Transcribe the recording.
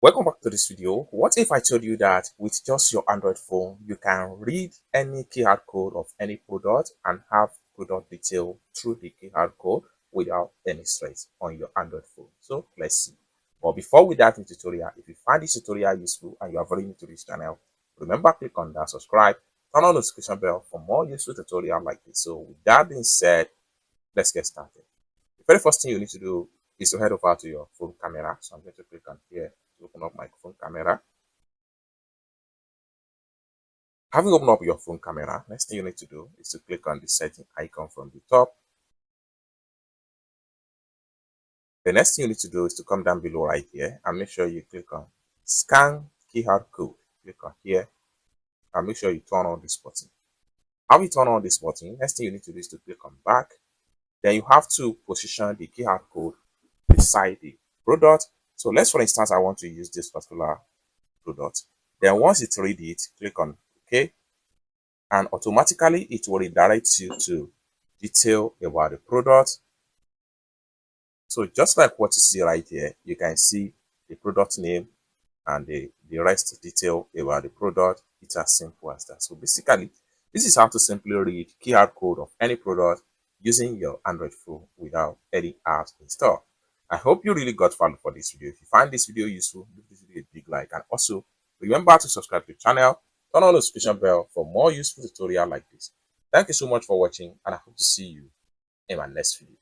Welcome back to this video. What if I told you that with just your Android phone, you can read any QR code of any product and have product detail through the QR code without any stress on your Android phone? So let's see. But before we dive into the tutorial, if you find this tutorial useful and you are very new to this channel, remember click on that subscribe, turn on the notification bell for more useful tutorial like this. So with that being said, let's get started. The very first thing you need to do is to head over to your phone camera. So I'm going to click on here to open up my phone camera. Having opened up your phone camera, next thing you need to do is to click on the setting icon from the top. The next thing you need to do is to come down below right here and make sure you click on scan QR code. Click on here and make sure you turn on this button. How you turn on this button, next thing you need to do is to click on back. Then you have to position the QR code beside the product. So let's, for instance, I want to use this particular product. Then once it read it, click on OK, and automatically it will redirect you to detail about the product. So just like what you see right here, you can see the product name and the rest detail about the product. It's as simple as that. So basically, this is how to simply read QR code of any product using your Android phone without any apps installed. I hope you really got value for this video. If you find this video useful, give this video a big like, and also remember to subscribe to the channel, turn on the notification bell for more useful tutorial like this. Thank you so much for watching, and I hope to see you in my next video.